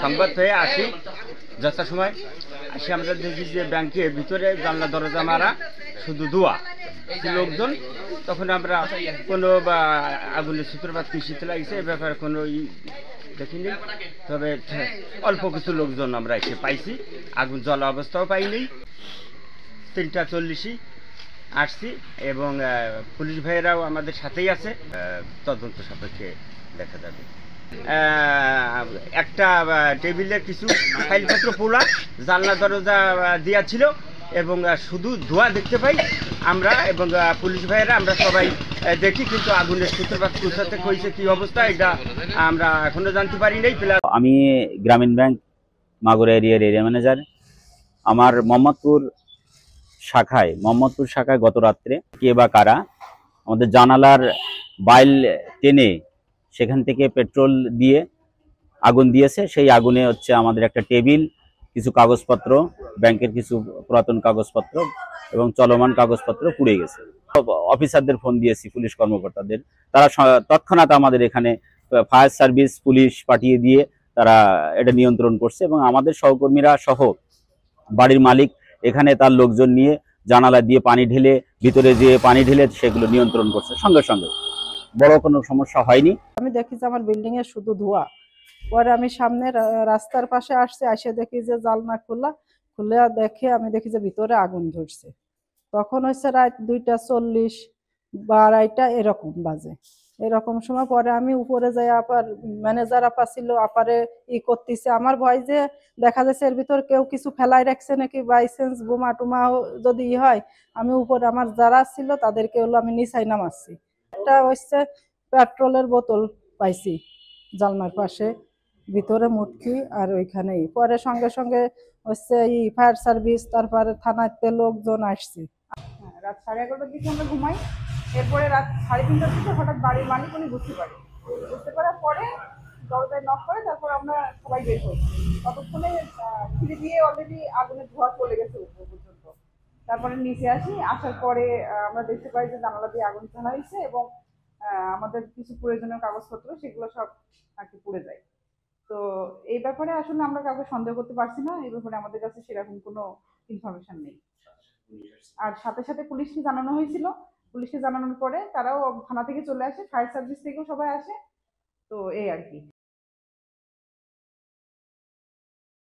সংবাদ পেয়ে আসি, যথাসময় আসি, আমরা দেখি যে ব্যাংকের ভিতরে জানলা দরজা মারা, শুধু ধোঁয়া লোকজন। তখন আমরা কোনো বা আগুনের সূত্রপাত কৃষিতে লাগছে এ ব্যাপারে কোনো দেখিনি, তবে অল্প কিছু লোকজন আমরা এসে পাইছি, আগুন জ্বলা অবস্থাও পাইনি। 3:40 আসছি এবং পুলিশ ভাইয়েরাও আমাদের সাথেই আছে, তদন্ত সাপেক্ষে দেখা যাবে। একটা টেবিলের কিছু ফাইলপত্র পোড়া, জানলা দরজা দেওয়া ছিল এবং শুধু ধোঁয়া দেখতে পাই আমরা এবং পুলিশ ভাইয়েরা আমরা সবাই দেখি, কিন্তু আগুনের সূত্রপাত কোথাতে হয়েছে কি অবস্থা এটা আমরা এখনো জানতে পারি নাই। আমি গ্রামীণ ব্যাংক মাগুরা এরিয়ার এরিয়া ম্যানেজার। আমার মোহাম্মদপুর শাখায় গত রাত্রে কে বা কারা আমাদের জানালার বাইল টেনে সেখান থেকে পেট্রোল দিয়ে আগুন দিয়েছে। সেই আগুনে হচ্ছে আমাদের একটা টেবিল, কিছু কাগজপত্র, ব্যাংকের কিছু পুরাতন কাগজপত্র এবং চলমান কাগজপত্র পুড়ে গেছে। অফিসারদের ফোন দিয়েছি, পুলিশ কর্মকর্তাদের, তারা তৎক্ষণাৎ আমাদের এখানে ফায়ার সার্ভিস, পুলিশ পাঠিয়ে দিয়ে তারা এটা নিয়ন্ত্রণ করছে এবং আমাদের সহকর্মীরা সহ বাড়ির মালিক এখানে তার লোকজন নিয়ে জানালা দিয়ে পানি ঢেলে, ভিতরে যে পানি ঢেলে সেগুলো নিয়ন্ত্রণ করছে। সঙ্গে সঙ্গে বড় কোনো সমস্যা হয়নি। আমি দেখি যে আমার বিল্ডিং এ শুধু ধোঁয়া। পরে আমি সামনে রাস্তার পাশে আসছি, আসে দেখি যে জানলা খুলে দেখে আমি দেখি যে ভিতরে আগুন ধরছে। তখন হচ্ছে রাত 2:40 বা 2:30 এরকম বাজে। এরকম সময় পরে আমি উপরে যাই, আপার ম্যানেজার আপা ছিল, আপারে করতেছে। আমার ভয় যে দেখা যাচ্ছে এর ভিতর কেউ কিছু ফেলাই রাখছে নাকি, বাই চান্স বোমা টুমা যদি হয়। আমি উপরে আমার যারা ছিল তাদেরকে হলো আমি নিচাই নামাচ্ছি। একটা হচ্ছে পেট্রোলের বোতল পাইছি জানলার পাশে, ভিতরে মুটকি আর ওইখানেই। পরে সঙ্গে সঙ্গে হচ্ছে ফায়ার সার্ভিস, তারপরে থানাতে লোকজন আসছে। রাত 11:30টার দিকে আমরা ঘুমাই। এরপরে রাত 3:30টার দিকে হঠাৎ বাড়ির মালিক উনি বুঝতে পারার পরে দরজায় নক করে, তারপর আমরা সবাই বের হই। ততক্ষণে খিড়ি দিয়ে অলরেডি আগুনের ধোঁয়া চলে গেছে উপর পর্যন্ত। তারপরে নিচে আসার পরে আমরা দেখতে পাই যে জানালা দিয়ে আগুন ধরা হয়েছে এবং আমাদের কিছু প্রয়োজনীয় কাগজপত্র সেগুলো সব আর কি পুড়ে যায়। তো এই ব্যাপারে আসলে আমরা কাউকে সন্দেহ করতে পারছি না, এই ব্যাপারে আমাদের কাছে সেরকম কোনো ইনফরমেশন নেই। আর সাথে সাথে পুলিশকে জানানো হয়েছিল, পুলিশকে জানানোর পরে তারাও থানা থেকে চলে আসে, ফায়ার সার্ভিস থেকেও সবাই আসে। তো এই আর কি।